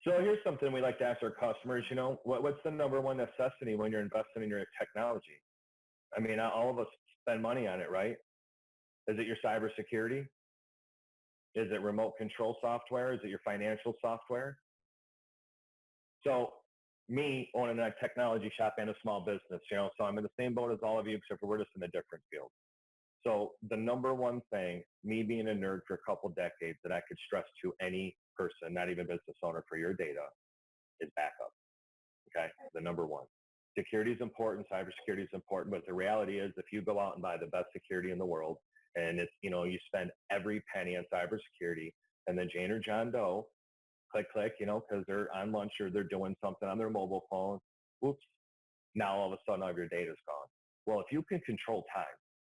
So here's something we like to ask our customers, what's the number one necessity when you're investing in your technology? I mean, all of us spend money on it, right? Is it your cybersecurity? Is it remote control software? Is it your financial software? So me owning a technology shop and a small business, so I'm in the same boat as all of you, except for we're just in a different field. So the number one thing, me being a nerd for a couple decades, that I could stress to any person, not even business owner, for your data is backup. Okay, the number one. Security is important, cybersecurity is important, but the reality is if you go out and buy the best security in the world, and it's, you spend every penny on cybersecurity, and then Jane or John Doe, click, because they're on lunch or they're doing something on their mobile phone, oops, now all of a sudden all of your data's gone. Well, if you can control time,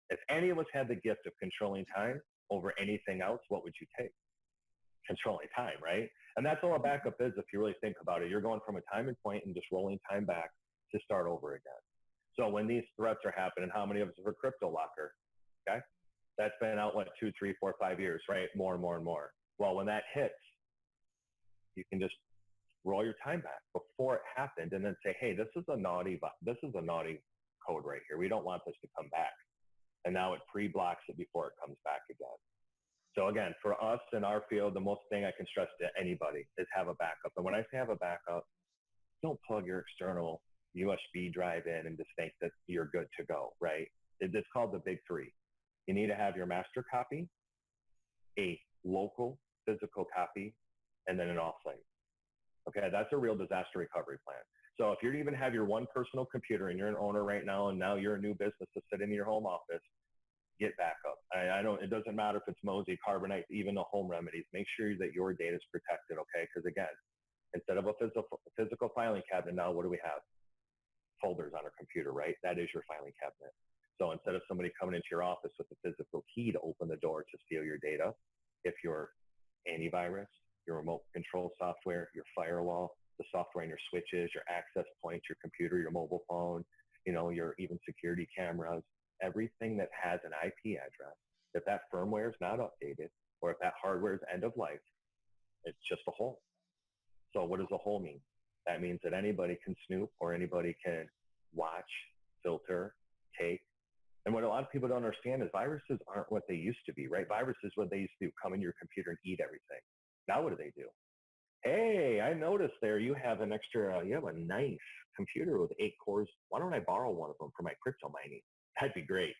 if any of us had the gift of controlling time over anything else, what would you take? Controlling time, right? And that's all a backup is if you really think about it. You're going from a time and point and just rolling time back to start over again. So when these threats are happening, how many of us have a crypto locker? Okay? That's been out, 2, 3, 4, 5 years, right? More and more and more. Well, when that hits, you can just roll your time back before it happened and then say, hey, this is a naughty code right here. We don't want this to come back. And now it pre-blocks it before it comes back again. So again, for us in our field, the most thing I can stress to anybody is have a backup. And when I say have a backup, don't plug your external USB drive in and just think that you're good to go, right? It's called the big three. You need to have your master copy, a local physical copy, and then an offsite. Okay, that's a real disaster recovery plan. So if you even have your one personal computer and you're an owner right now and now you're a new business to sit in your home office, get backup. It doesn't matter if it's Mozy, Carbonite, even the home remedies. Make sure that your data is protected, okay? Because again, instead of a physical filing cabinet, now what do we have? Folders on our computer, right? That is your filing cabinet. So instead of somebody coming into your office with a physical key to open the door to steal your data, if your antivirus, your remote control software, your firewall, the software on your switches, your access points, your computer, your mobile phone, your even security cameras, everything that has an IP address, if that firmware is not updated or if that hardware is end of life, it's just a hole. So what does a hole mean? That means that anybody can snoop or anybody can watch, filter, take. And what a lot of people don't understand is viruses aren't what they used to be, right? Viruses, what they used to do, come in your computer and eat everything. Now what do? Hey, I noticed there you have a nice computer with 8 cores. Why don't I borrow one of them for my crypto mining? That'd be great.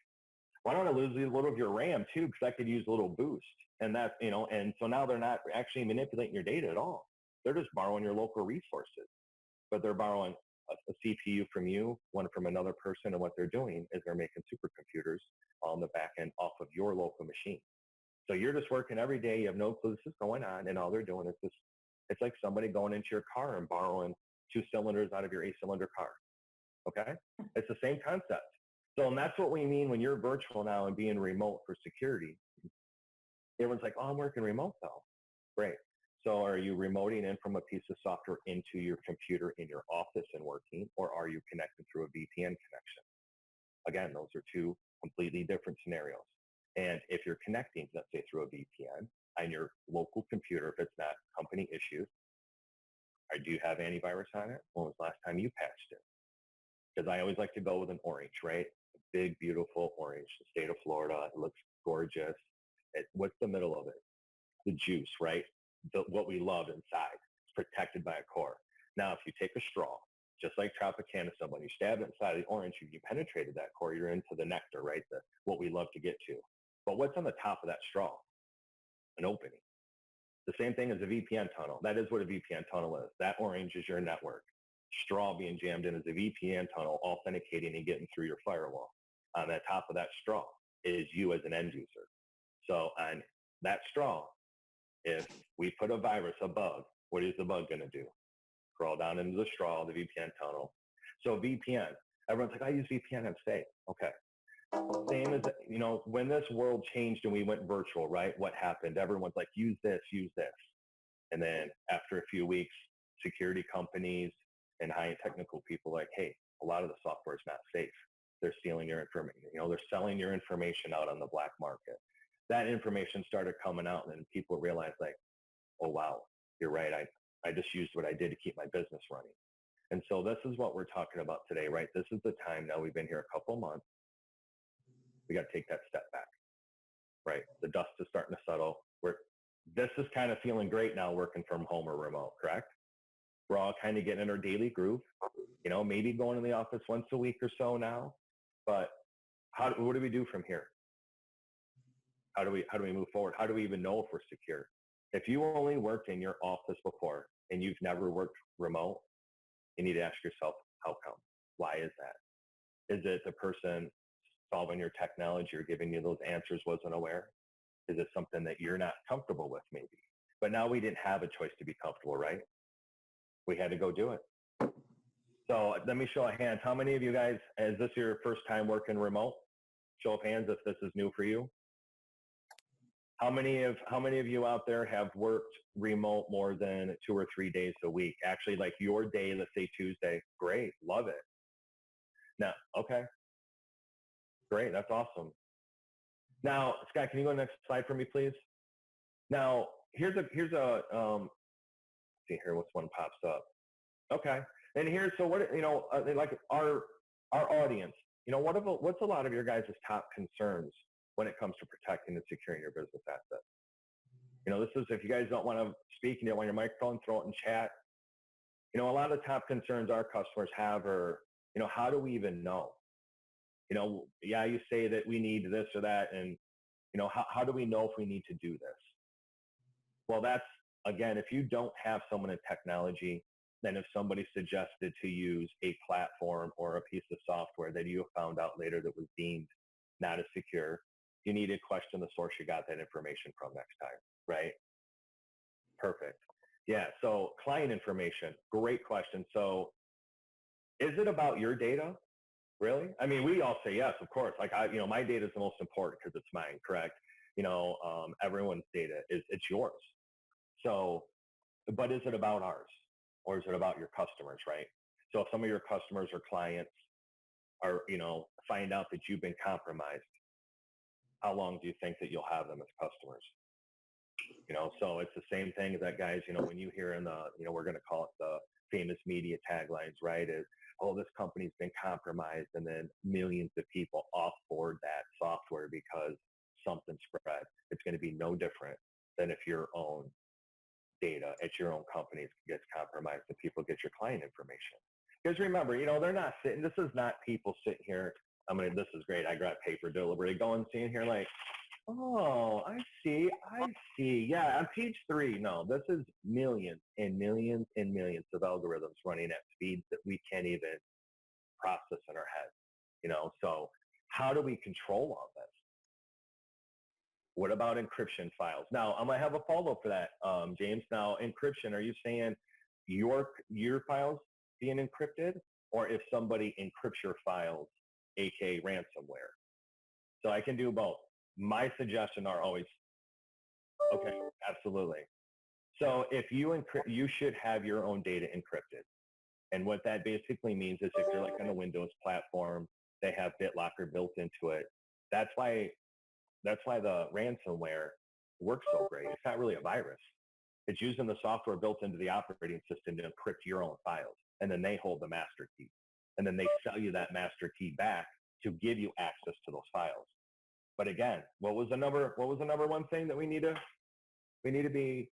Why don't I lose a little of your RAM too? Because I could use a little boost. And that's, and so now they're not actually manipulating your data at all. They're just borrowing your local resources, but they're borrowing a CPU from you, one from another person. And what they're doing is they're making supercomputers on the back end off of your local machine. So you're just working every day. You have no clue this is going on. And all they're doing is this. It's like somebody going into your car and borrowing 2 cylinders out of your 8-cylinder car. Okay? It's the same concept. So, and that's what we mean when you're virtual now and being remote for security. Everyone's like, oh, I'm working remote though. Great. So are you remoting in from a piece of software into your computer in your office and working, or are you connected through a VPN connection? Again, those are 2 completely different scenarios. And if you're connecting, let's say through a VPN on your local computer, if it's not company issued, or do you have antivirus on it? When was the last time you patched it? Because I always like to go with an orange, right? A big, beautiful orange, the state of Florida. It looks gorgeous. What's the middle of it? The juice, right? What we love inside. It's protected by a core. Now, if you take a straw, just like Tropicana, when you stab it inside of the orange, you penetrated that core, you're into the nectar, right? What we love to get to. But what's on the top of that straw? An opening. The same thing as a VPN tunnel. That is what a VPN tunnel is. That orange is your network. Straw being jammed in is a VPN tunnel, authenticating and getting through your firewall. On the top of that straw is you as an end user. So on that straw, if we put a virus, a bug, what is the bug going to do? Crawl down into the straw, the VPN tunnel. So VPN, everyone's like, I use VPN, I'm safe. Okay. Same as, when this world changed and we went virtual, right? What happened? Everyone's like, use this, use this. And then after a few weeks, security companies and high-end technical people like, hey, a lot of the software is not safe. They're stealing your information. They're selling your information out on the black market. That information started coming out, and then people realized like, oh, wow, you're right. I just used what I did to keep my business running. And so this is what we're talking about today, right? This is the time now. We've been here a couple months. We got to take that step back, right? The dust is starting to settle. This is kind of feeling great now, working from home or remote, correct? We're all kind of getting in our daily groove, maybe going to the office once a week or so now. But what do we do from here? How do we move forward? How do we even know if we're secure? If you only worked in your office before and you've never worked remote, you need to ask yourself, how come? Why is that? Is it the person solving your technology or giving you those answers wasn't aware? Is it something that you're not comfortable with maybe? But now we didn't have a choice to be comfortable, right? We had to go do it. So let me show of hands. How many of you guys, is this your first time working remote? Show of hands if this is new for you. How many of you out there have worked remote more than 2 or 3 days a week? Actually, like your day, let's say Tuesday. Great, love it. Now, okay, great, that's awesome. Now, Scott, can you go to the next slide for me, please? Now, here's a see here, what's one pops up? Okay, and here's so what like our audience. What's a lot of your guys' top concerns when it comes to protecting and securing your business assets? This is, if you guys don't want to speak and you don't want your microphone, throw it in chat. A lot of the top concerns our customers have are, how do we even know? Yeah, you say that we need this or that, and how do we know if we need to do this? Well, that's, again, if you don't have someone in technology, then if somebody suggested to use a platform or a piece of software that you found out later that was deemed not as secure, you need to question the source you got that information from next time, right? Perfect. Yeah, so client information, great question. So is it about your data? Really? I mean, we all say yes, of course. Like my data is the most important because it's mine, correct? Everyone's data it's yours. So, but is it about ours, or is it about your customers, right? So if some of your customers or clients are, find out that you've been compromised, how long do you think that you'll have them as customers? So it's the same thing that, guys, when you hear in the, we're going to call it the famous media taglines, right? Is, oh, this company's been compromised, and then millions of people offboard that software because something spread. It's going to be no different than if your own data at your own company gets compromised and people get your client information. Because remember, they're not sitting, this is not people sitting here, this is great, I got paper delivery, going sitting here like, oh, I see. Yeah, on page 3, no, this is millions and millions and millions of algorithms running at speeds that we can't even process in our head, So how do we control all this? What about encryption files? Now, I'm going to have a follow-up for that, James. Now, encryption, are you saying your files being encrypted, or if somebody encrypts your files, aka ransomware? So I can do both. My suggestions are always, okay, absolutely. So if you encrypt, you should have your own data encrypted. And what that basically means is if you're like on a Windows platform, they have BitLocker built into it. That's why the ransomware works so great. It's not really a virus. It's using the software built into the operating system to encrypt your own files. And then they hold the master key. And then they sell you that master key back to give you access to those files. But again, what was the number one thing that we need to be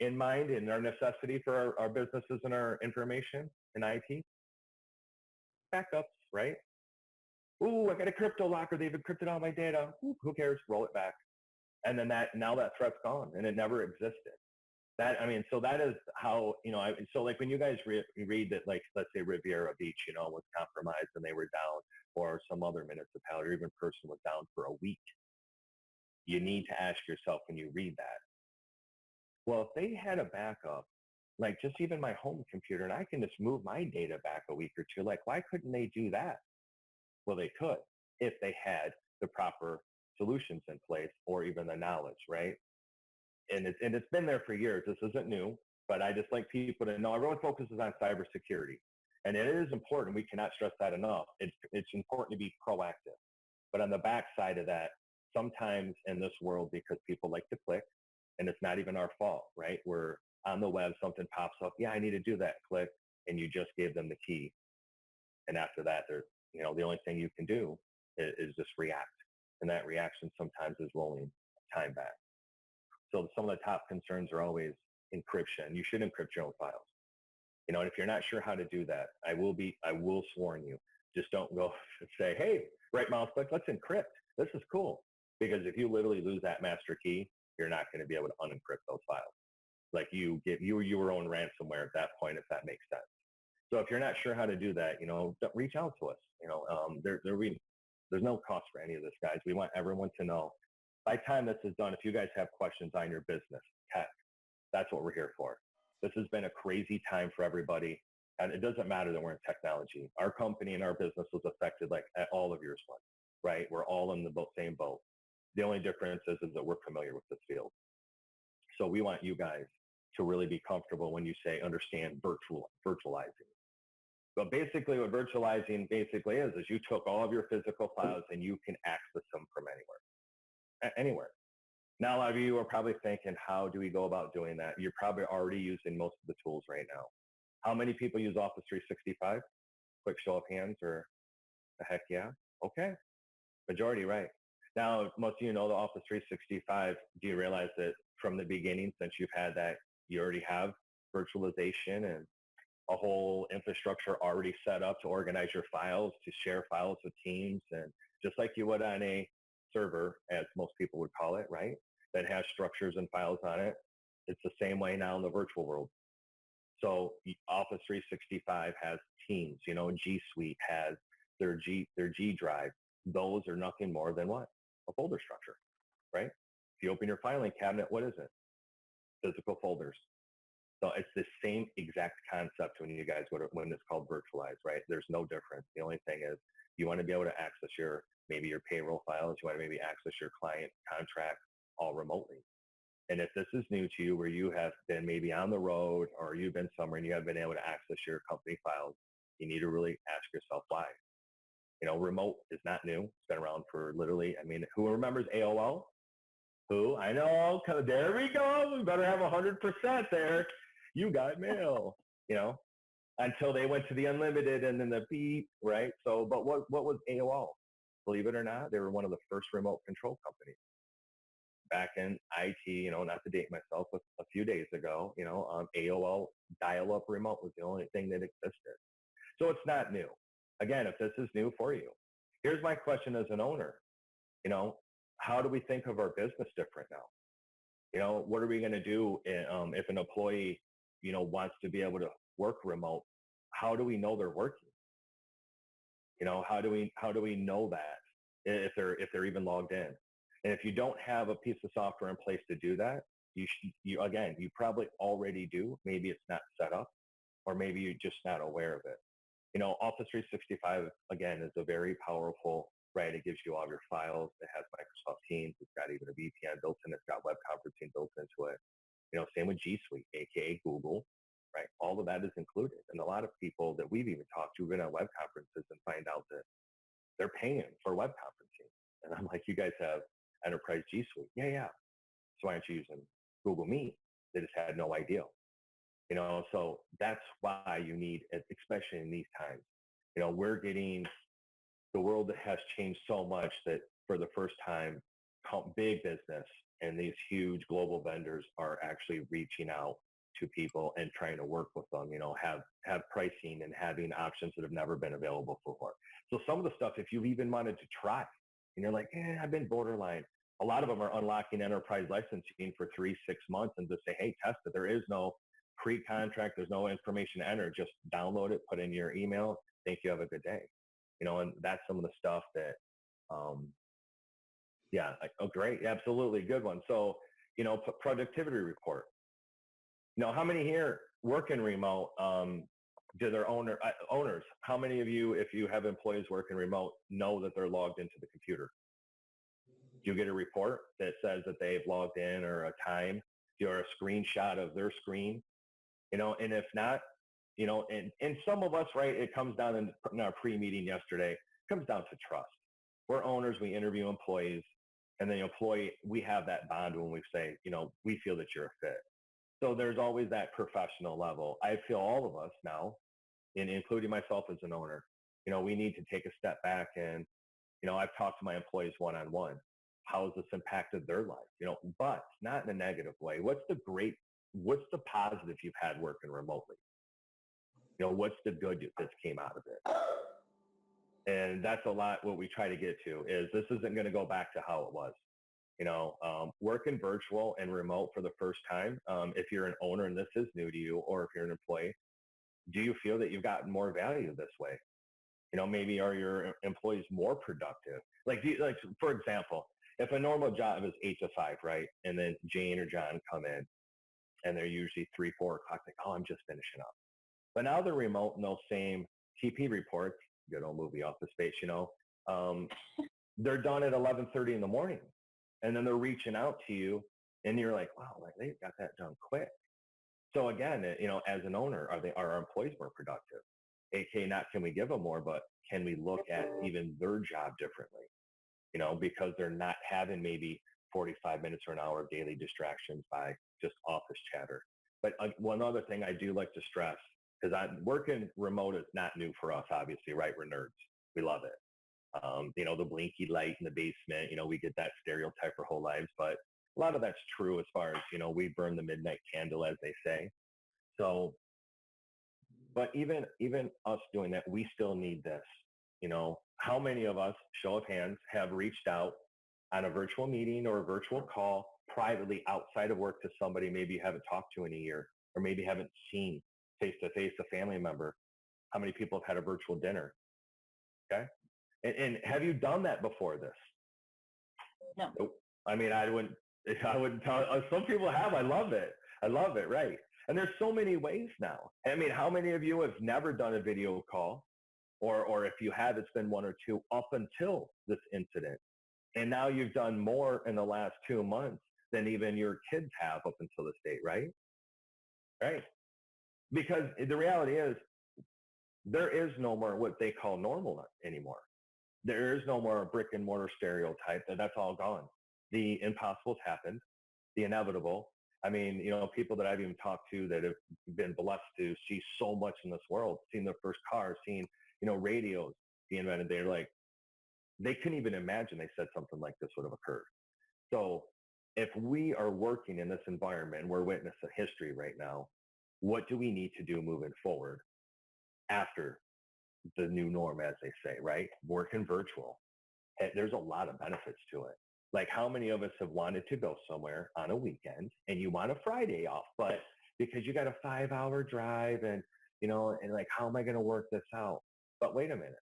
in mind in our necessity for our businesses and our information in IT? Backups, right? Ooh, I got a crypto locker. They've encrypted all my data. Ooh, who cares? Roll it back. And then now that threat's gone, and it never existed. So that is how, so like when you guys read that, like, let's say Riviera Beach, was compromised and they were down, or some other municipality or even person was down for a week, you need to ask yourself when you read that, well, if they had a backup, like just even my home computer, and I can just move my data back a week or two, like, why couldn't they do that? Well, they could if they had the proper solutions in place or even the knowledge, right? And it's been there for years. This isn't new, but I just like people to know. Everyone focuses on cybersecurity, and it is important. We cannot stress that enough. It's important to be proactive. But on the backside of that, sometimes in this world, because people like to click, and it's not even our fault, right? We're on the web, something pops up. Yeah, I need to do that. Click, and you just gave them the key. And after that, the only thing you can do is just react. And that reaction sometimes is rolling time back. So some of the top concerns are always encryption. You should encrypt your own files. And if you're not sure how to do that, I will warn you. Just don't go say, hey, right mouse click, let's encrypt. This is cool. Because if you literally lose that master key, you're not going to be able to unencrypt those files. Like you your own ransomware at that point, if that makes sense. So if you're not sure how to do that, reach out to us. There's no cost for any of this, guys. We want everyone to know. By the time this is done, if you guys have questions on your business, tech, that's what we're here for. This has been a crazy time for everybody. And it doesn't matter that we're in technology. Our company and our business was affected like all of yours was, right? We're all in the same boat. The only difference is that we're familiar with this field. So we want you guys to really be comfortable when you say understand virtualizing. But basically what virtualizing basically is you took all of your physical files and you can access them from anywhere. Now, a lot of you are probably thinking, how do we go about doing that? You're probably already using most of the tools right now. How many people use Office 365? Quick show of hands or a heck yeah? Okay. Majority, right. Now, most of you know the Office 365. Do you realize that from the beginning, since you've had that, you already have virtualization and a whole infrastructure already set up to organize your files, to share files with teams, and just like you would on a server, as most people would call it, right? That has structures and files on it. It's the same way now in the virtual world. So Office 365 has Teams, G Suite has their G Drive. Those are nothing more than what? A folder structure, right? If you open your filing cabinet, what is it? Physical folders. So it's the same exact concept when when it's called virtualized, right? There's no difference. The only thing is you want to be able to access maybe your payroll files. You want to maybe access your client contract all remotely. And if this is new to you, where you have been maybe on the road or you've been somewhere and you haven't been able to access your company files, you need to really ask yourself why. Remote is not new. It's been around for literally, who remembers AOL? Who? I know. There we go. We better have 100% there. You got mail, until they went to the unlimited and then the beep, right? So, but what was AOL? Believe it or not, they were one of the first remote control companies. Back in IT, not to date myself, but a few days ago, AOL dial-up remote was the only thing that existed. So it's not new. Again, if this is new for you, here's my question as an owner. How do we think of our business different now? What are we going to do if an employee, wants to be able to work remote? How do we know they're working? How do we know that if they're even logged in? And if you don't have a piece of software in place to do that, you probably already do. Maybe it's not set up, or maybe you're just not aware of it. Office 365, again, is a very powerful, right? It gives you all your files. It has Microsoft Teams. It's got even a VPN built in. It's got web conferencing built into it. Same with G Suite, aka Google, right? All of that is included. And a lot of people that we've even talked to have been on web conferences and find out that they're paying for web conferencing. And I'm like, you guys have Enterprise G Suite. Yeah. So why aren't you using Google Meet? They just had no idea. So that's why you need, especially in these times, the world has changed so much that for the first time, big business and these huge global vendors are actually reaching out to people and trying to work with them, have pricing and having options that have never been available before. So some of the stuff, if you've even wanted to try and you're like, I've been borderline. A lot of them are unlocking enterprise licensing for 3-6 months and just say, hey, test it. There is no pre-contract. There's no information to enter. Just download it, put in your email. Thank you. Have a good day. And that's some of the stuff that, great. Absolutely. Good one. So, productivity report. How many here working remote, do their owners, how many of you, if you have employees working remote, know that they're logged into the computer? Do you get a report that says that they've logged in, or a time, or a screenshot of their screen? And if not, and some of us, right, it comes down in our pre-meeting yesterday, it comes down to trust. We're owners, we interview employees, and the employee, we have that bond when we say, we feel that you're a fit. So there's always that professional level. I feel all of us now, and including myself as an owner, we need to take a step back and, I've talked to my employees one-on-one. How has this impacted their life? But not in a negative way. What's the positive you've had working remotely? What's the good that came out of it? And that's a lot what we try to get to is this isn't going to go back to how it was. Working virtual and remote for the first time, if you're an owner and this is new to you, or if you're an employee, do you feel that you've gotten more value this way? Maybe are your employees more productive? Like for example, if a normal job is 8 to 5, right? And then Jane or John come in and they're usually 3, 4 o'clock, like, oh, I'm just finishing up. But now they're remote and those same TP reports, good old movie Office Space, um, they're done at 11:30 in the morning. And then they're reaching out to you and you're like, wow, like they got that done quick. So again, as an owner, are our employees more productive? AK, not can we give them more, but can we look at even their job differently? Because they're not having maybe 45 minutes or an hour of daily distractions by just office chatter. But one other thing I do like to stress, because working remote is not new for us, obviously, right? We're nerds. We love it. The blinky light in the basement, we get that stereotype our whole lives, but a lot of that's true as far as, we burn the midnight candle, as they say. So, but even us doing that, we still need this. How many of us, show of hands, have reached out on a virtual meeting or a virtual call privately outside of work to somebody maybe you haven't talked to in a year, or maybe haven't seen face to face a family member? How many people have had a virtual dinner? Okay. And have you done that before this? No. Nope. I mean, I wouldn't tell. Some people have. I love it. I love it. Right. And there's so many ways now. I mean, how many of you have never done a video call? Or if you have, it's been 1 or 2 up until this incident. And now you've done more in the last 2 months than even your kids have up until this date, right? Right. Because the reality is there is no more what they call normal anymore. There is no more brick and mortar stereotype. That's all gone. The impossible's happened, the inevitable. I mean, people that I've even talked to that have been blessed to see so much in this world, seen their first car, seen, radios being invented. They're like, they couldn't even imagine they said something like this would have occurred. So if we are working in this environment, we're witnessing history right now, what do we need to do moving forward after the new norm, as they say, right? Working virtual. There's a lot of benefits to it. Like how many of us have wanted to go somewhere on a weekend and you want a Friday off, but because you got a 5-hour drive and, and like, how am I going to work this out? But wait a minute,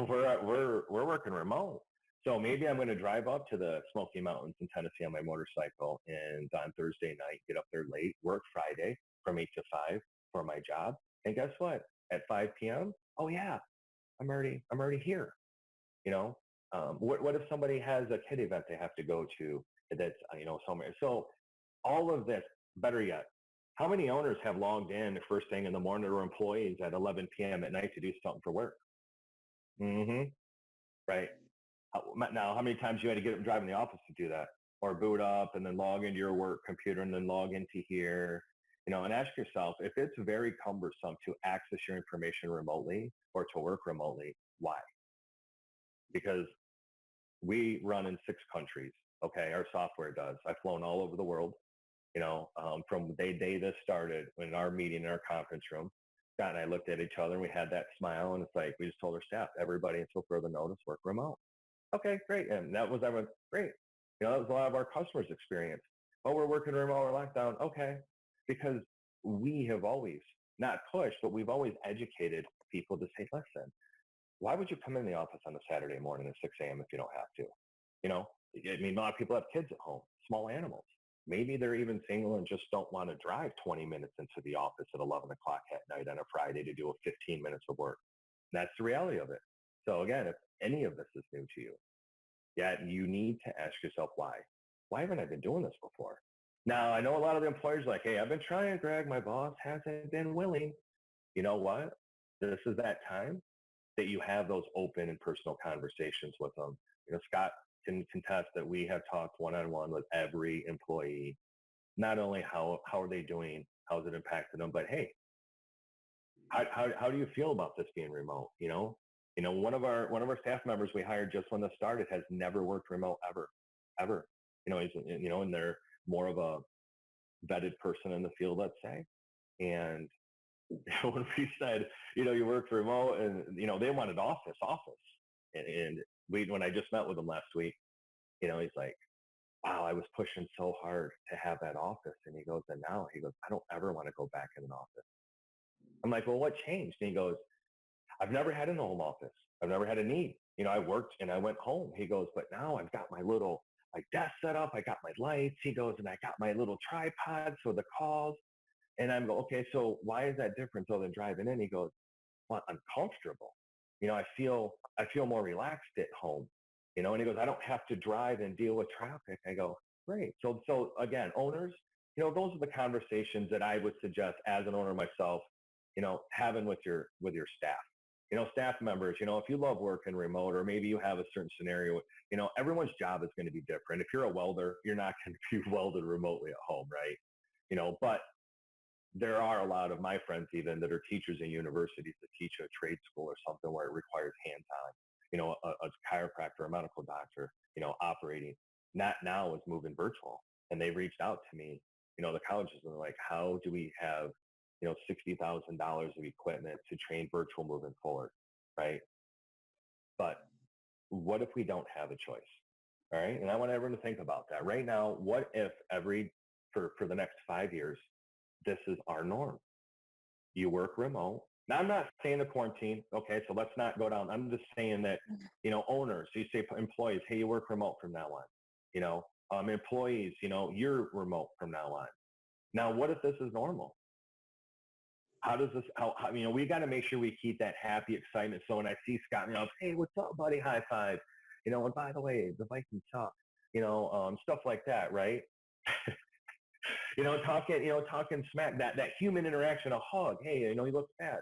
we're working remote. So maybe I'm going to drive up to the Smoky Mountains in Tennessee on my motorcycle and on Thursday night, get up there late, work Friday from 8 to 5 for my job. And guess what? At 5 p.m., oh yeah, I'm already here. What if somebody has a kid event they have to go to that's, somewhere? So all of this, better yet, how many owners have logged in the first thing in the morning or employees at 11 p.m. at night to do something for work? Mm-hmm. Right. Now, how many times you had to get up and drive in the office to do that, or boot up and then log into your work computer and then log into here, and ask yourself, if it's very cumbersome to access your information remotely or to work remotely, why? Because we run in 6 countries. Okay. Our software does. I've flown all over the world, from the day this started in our meeting in our conference room. Scott and I looked at each other and we had that smile, and it's like, we just told our staff, everybody until further notice, work remote. Okay, great. And that was everyone, great. That was a lot of our customers' experience. Oh, we're working remote or lockdown. Okay. Because we have always not pushed, but we've always educated people to say, listen, why would you come in the office on a Saturday morning at 6 a.m. if you don't have to? I mean, a lot of people have kids at home, small animals. Maybe they're even single and just don't want to drive 20 minutes into the office at 11 o'clock at night on a Friday to do a 15 minutes of work. That's the reality of it. So again, if any of this is new to you, yet you need to ask yourself why. Why haven't I been doing this before? Now, I know a lot of the employers are like, hey, I've been trying, Greg. My boss hasn't been willing. You know what? This is that time that you have those open and personal conversations with them. Scott can contest that we have talked one-on-one with every employee not only how are they doing, how's it impacted them, but hey, how do you feel about this being remote? One of our staff members we hired just when this started has never worked remote ever. He's and they're more of a vetted person in the field, let's say. And when we said, you worked remote, and they wanted office, and when I just met with him last week, he's like, wow, I was pushing so hard to have that office, and he goes, and now he goes, I don't ever want to go back in an office. I'm like, well, what changed? And he goes, I've never had a home office. I've never had a need. I worked and I went home. He goes, but now I've got my desk set up. I got my lights. He goes, and I got my little tripod for the calls. And I'm go, okay, so why is that different other than driving in? He goes, well, I'm comfortable. I feel more relaxed at home. And he goes, I don't have to drive and deal with traffic. I go, great. So again, owners, those are the conversations that I would suggest as an owner myself, having with your staff. Staff members, if you love working remote, or maybe you have a certain scenario, everyone's job is going to be different. If you're a welder, you're not going to be welded remotely at home, right? But there are a lot of my friends even that are teachers in universities that teach a trade school or something where it requires hands-on, a chiropractor, a medical doctor, operating. Not now is moving virtual. And they reached out to me, the colleges, and they're like, how do we have $60,000 of equipment to train virtual moving forward, right? But what if we don't have a choice, all right? And I want everyone to think about that. Right now, what if for the next 5 years, this is our norm? You work remote. Now, I'm not saying the quarantine, okay, so let's not go down. I'm just saying that, owners, you say employees, hey, you work remote from now on. Employees, you're remote from now on. Now, what if this is normal? How does this, we got to make sure we keep that happy excitement. So when I see Scott, hey, what's up, buddy? High five. And by the way, the Vikings suck, stuff like that, right? Talking smack, that human interaction, a hug. Hey, he looks bad.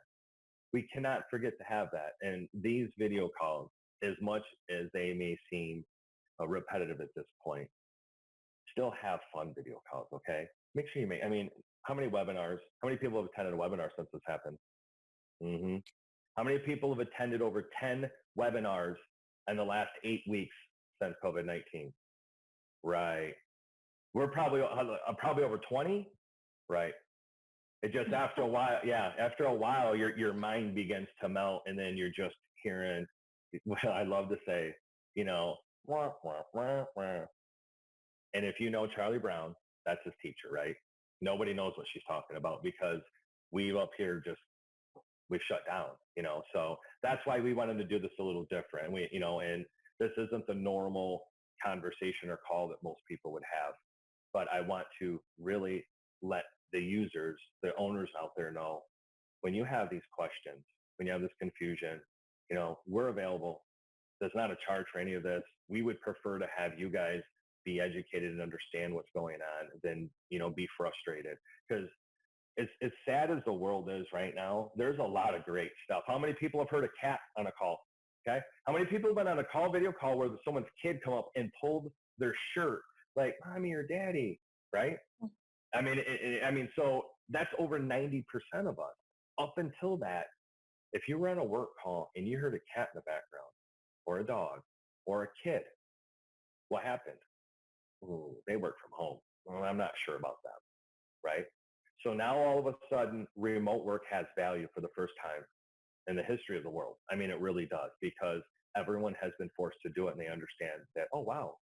We cannot forget to have that. And these video calls, as much as they may seem repetitive at this point, still have fun video calls, okay? Make sure how many people have attended a webinar since this happened? Mm-hmm. How many people have attended over 10 webinars in the last 8 weeks since COVID-19? Right. We're probably over 20, right? It just after a while, your mind begins to melt, and then you're just hearing, well, I love to say, wah, wah, wah, wah. And if Charlie Brown, that's his teacher, right? Nobody knows what she's talking about because we up here we've shut down, so that's why we wanted to do this a little different. And this isn't the normal conversation or call that most people would have. But I want to really let the users, the owners out there know, when you have these questions, when you have this confusion, we're available. There's not a charge for any of this. We would prefer to have you guys be educated and understand what's going on than, be frustrated. Because as sad as the world is right now, there's a lot of great stuff. How many people have heard a cat on a call? Okay. How many people have been on a video call where someone's kid come up and pulled their shirt, like mommy or daddy, right? So that's over 90% of us. Up until that, if you were on a work call and you heard a cat in the background, or a dog, or a kid, what happened? Ooh, they work from home. Well, I'm not sure about that, right? So now all of a sudden, remote work has value for the first time in the history of the world. It really does, because everyone has been forced to do it, and they understand that, oh, wow.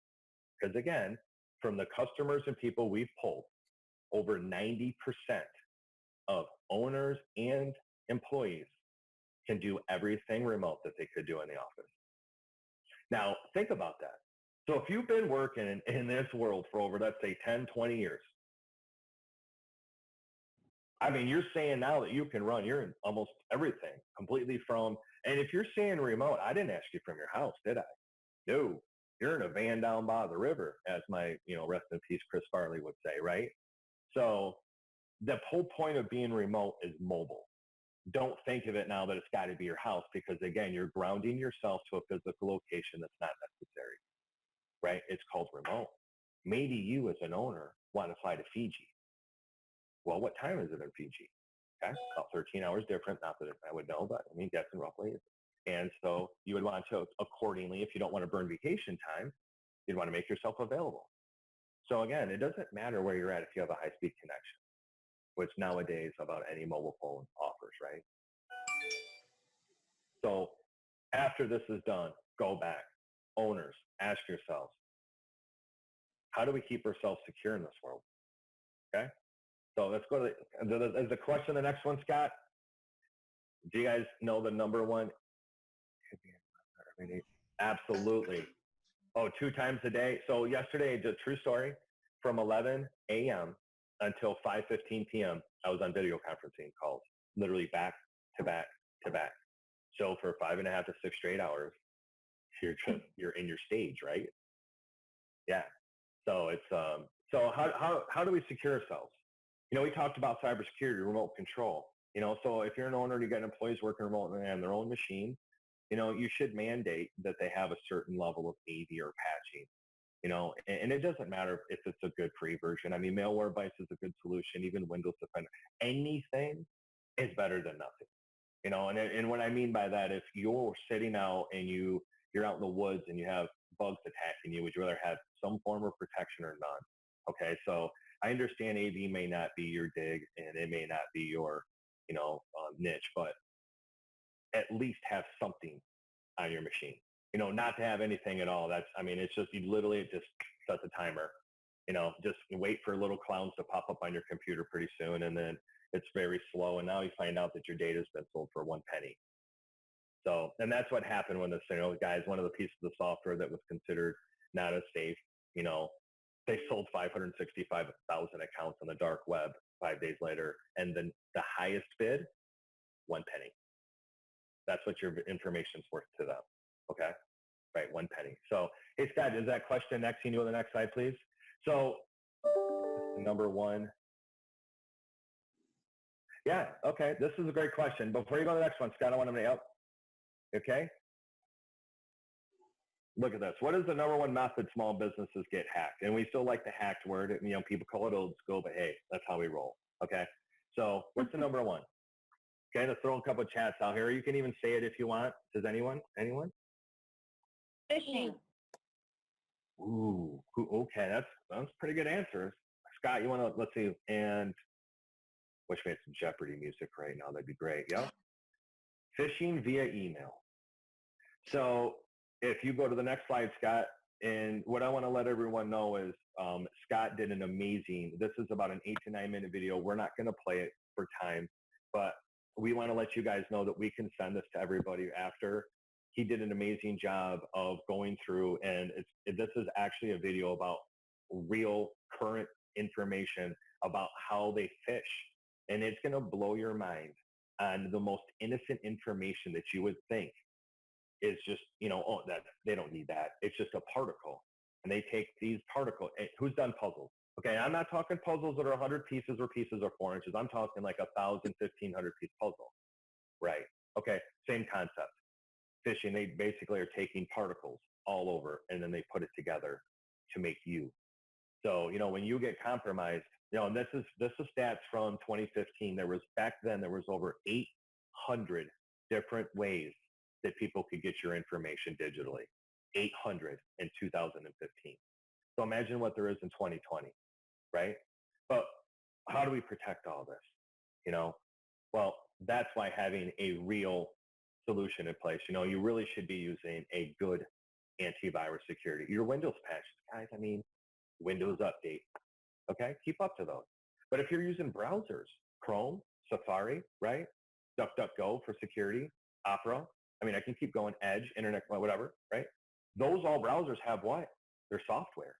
Because again, from the customers and people we've polled, over 90% of owners and employees can do everything remote that they could do in the office. Now, think about that. So if you've been working in this world for over, let's say, 10, 20 years, you're saying now that you can run your almost everything completely from, and if you're saying remote, I didn't ask you from your house, did I? No, you're in a van down by the river, as my, rest in peace, Chris Farley would say, right? So the whole point of being remote is mobile. Don't think of it now that it's got to be your house, because again, you're grounding yourself to a physical location that's not necessary, right? It's called remote. maybe you as an owner want to fly to Fiji. Well, what time is it in Fiji? Okay, about 13 hours different. Not that I would know, but I mean, guessing roughly. And so you would want to accordingly, if you don't want to burn vacation time, you'd want to make yourself available. So again, it doesn't matter where you're at if you have a high-speed connection, which nowadays about any mobile phone offers, right? So after this is done, go back. Owners, ask yourselves, how do we keep ourselves secure in this world? Okay? So let's go to is the question the next one, Scott? Do you guys know the number one? Absolutely. Oh, 2 times a day. So yesterday, the true story, from 11 a.m. until 5:15 p.m., I was on video conferencing calls, literally back to back to back. So for 5.5 to 6 straight hours, you're in your stage, right? Yeah. So it's so how do we secure ourselves? We talked about cybersecurity, remote control. So if you're an owner, you got employees working remotely on their own machine, you should mandate that they have a certain level of AV or patching. And it doesn't matter if it's a good free version. I mean, Malwarebytes is a good solution. Even Windows Defender, anything is better than nothing. And what I mean by that, if you're sitting out and you're out in the woods and you have bugs attacking you, would you rather have some form of protection or none? Okay, so I understand AV may not be your dig and it may not be your, niche, but at least have something on your machine. Not to have anything at all. It's just, it just sets a timer. Just wait for little clowns to pop up on your computer pretty soon, and then it's very slow. And now you find out that your data's been sold for 1 penny. So, and that's what happened when guys, one of the pieces of software that was considered not as safe, they sold 565,000 accounts on the dark web 5 days later. And then the highest bid, 1 penny. That's what your information's worth to them. Okay. Right. 1 penny. So, hey, Scott, is that question next? Can you go to the next slide, please? So number one. Yeah. Okay. This is a great question. Before you go to the next one, Scott, I want to make up. Okay. Look at this. What is the number one method small businesses get hacked? And we still like the hacked word. People call it old school, but hey, that's how we roll. Okay. So what's the number one? Okay. Let's throw a couple of chats out here. You can even say it if you want. Does anyone? Phishing. Ooh. Okay. That's pretty good answers. Scott, you want to, let's see. And wish we had some Jeopardy music right now. That'd be great. Yeah. Phishing via email. So if you go to the next slide, Scott, and what I want to let everyone know is Scott did an amazing, this is about an 8 to 9 minute video. We're not going to play it for time, but we want to let you guys know that we can send this to everybody after. He did an amazing job of going through, and this is actually a video about real current information about how they phish. And it's going to blow your mind on the most innocent information that you would think is just, that they don't need that. It's just a particle. And they take these particles. Who's done puzzles? Okay, I'm not talking puzzles that are 100 pieces or pieces are 4 inches. I'm talking like 1,000, 1,500 piece puzzle. Right. Okay, same concept. Phishing, they basically are taking particles all over and then they put it together to make you. So, when you get compromised, and this is stats from 2015. Back then there was over 800 different ways that people could get your information digitally. 800 in 2015. So imagine what there is in 2020, right? But how do we protect all this? Well, that's why having a real solution in place, you really should be using a good antivirus security. Your Windows patches, guys, Windows Update. Okay, keep up to those. But if you're using browsers, Chrome, Safari, right? DuckDuckGo for security, Opera. I can keep going, Edge, Internet, whatever, right? Those all browsers have what? Their software.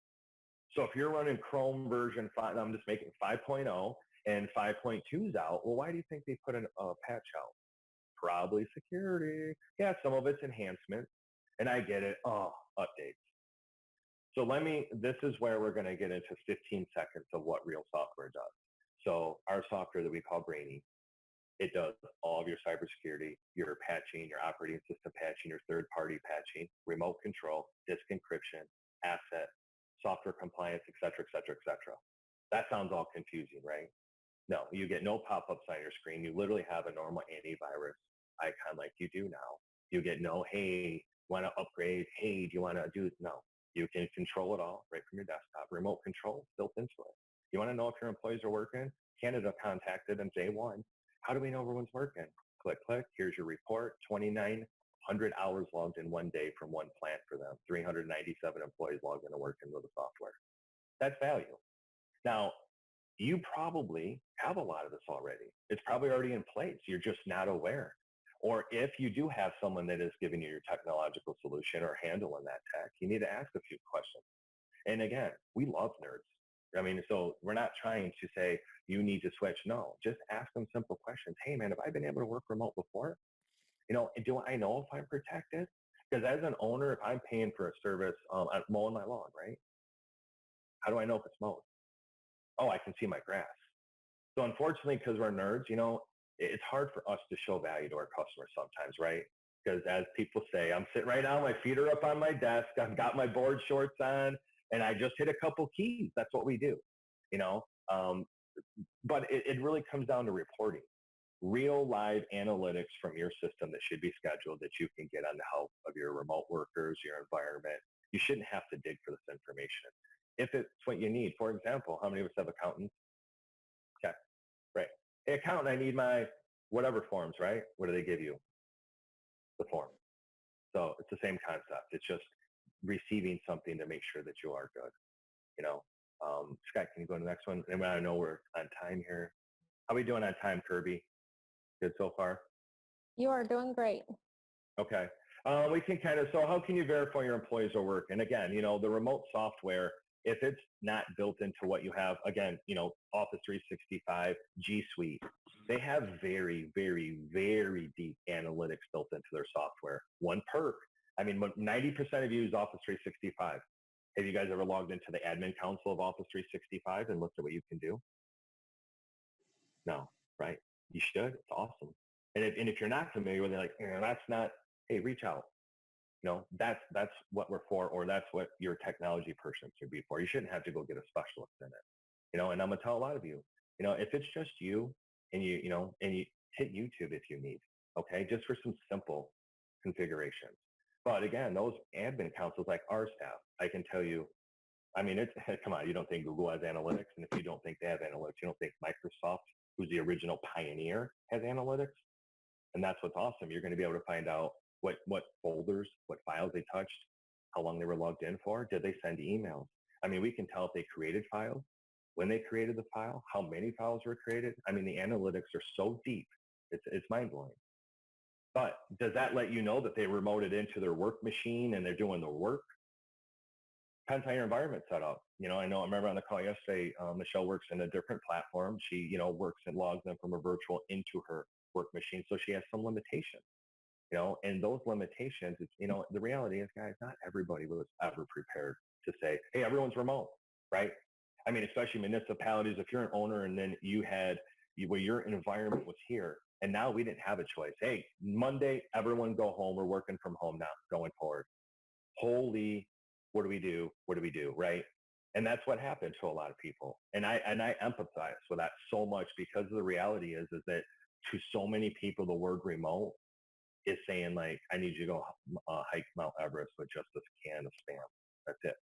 So if you're running Chrome version 5, I'm just making 5.0 and 5.2's out, well, why do you think they put a patch out? Probably security. Yeah, some of it's enhancements. And I get it. Oh, updates. So this is where we're going to get into 15 seconds of what real software does. So our software that we call Brainy, it does all of your cybersecurity, your patching, your operating system patching, your third-party patching, remote control, disk encryption, asset software compliance, et cetera, et cetera, et cetera. That sounds all confusing, right? No, you get no pop-ups on your screen. You literally have a normal antivirus icon like you do now. You get no, hey, want to upgrade? Hey, do you want to do? No, you can control it all right from your desktop. Remote control built into it. You want to know if your employees are working? Canada contacted them day one. How do we know everyone's working? Click, click. Here's your report. 2,900 hours logged in one day from one plant for them. 397 employees logged in and working with the software. That's value. Now, you probably have a lot of this already. It's probably already in place. You're just not aware. Or if you do have someone that is giving you your technological solution or handling that tech, you need to ask a few questions. And again, we love nerds. I mean, so we're not trying to say you need to switch. No, just ask them simple questions. Hey, man, have I been able to work remote before? Do I know if I'm protected? Because as an owner, if I'm paying for a service, I'm mowing my lawn, right? How do I know if it's mowed? Oh, I can see my grass. So unfortunately, because we're nerds, it's hard for us to show value to our customers sometimes, right? Because as people say, I'm sitting right now, my feet are up on my desk, I've got my board shorts on, and I just hit a couple keys. That's what we do, you know? But it really comes down to reporting. Real live analytics from your system that should be scheduled that you can get on the help of your remote workers, your environment. You shouldn't have to dig for this information. If it's what you need, for example, how many of us have accountants? Okay, right. Hey, accountant, I need my whatever forms, right? What do they give you? The form. So it's the same concept. It's just receiving something to make sure that you are good. Scott, can you go to the next one? And I know we're on time here. How are we doing on time, Kirby? Good so far? You are doing great. Okay. We can so how can you verify your employees are working? Again, the remote software, if it's not built into what you have, again, Office 365, G Suite, they have very, very, very deep analytics built into their software. One perk, 90% of you use Office 365. Have you guys ever logged into the admin console of Office 365 and looked at what you can do? No, right? You should. It's awesome. And if you're not familiar with it, like, that's not, hey, reach out. That's what we're for, or that's what your technology person should be for. You shouldn't have to go get a specialist in it. And I'm gonna tell a lot of you, if it's just you and you hit YouTube if you need, okay, just for some simple configurations. But again, those admin consoles like our staff, I can tell you, it's, come on, you don't think Google has analytics? And if you don't think they have analytics, you don't think Microsoft, who's the original pioneer, has analytics? And that's what's awesome. You're going to be able to find out what folders, what files they touched, how long they were logged in for. Did they send emails? We can tell if they created files, when they created the file, how many files were created. The analytics are so deep. It's mind-blowing. But does that let you know that they remoted into their work machine and they're doing the work? Depends how your environment set up. I remember on the call yesterday, Michelle works in a different platform. She, works and logs them from a virtual into her work machine. So she has some limitations, and those limitations, the reality is, guys, not everybody was ever prepared to say, hey, everyone's remote, right? Especially municipalities, if you're an owner and then where your environment was here, and now we didn't have a choice. Hey, Monday, everyone go home. We're working from home now going forward. Holy, what do we do? What do we do, right? And that's what happened to a lot of people. And I empathize with that so much, because the reality is that to so many people, the word remote is saying, like, I need you to go hike Mount Everest with just this can of Spam. That's it.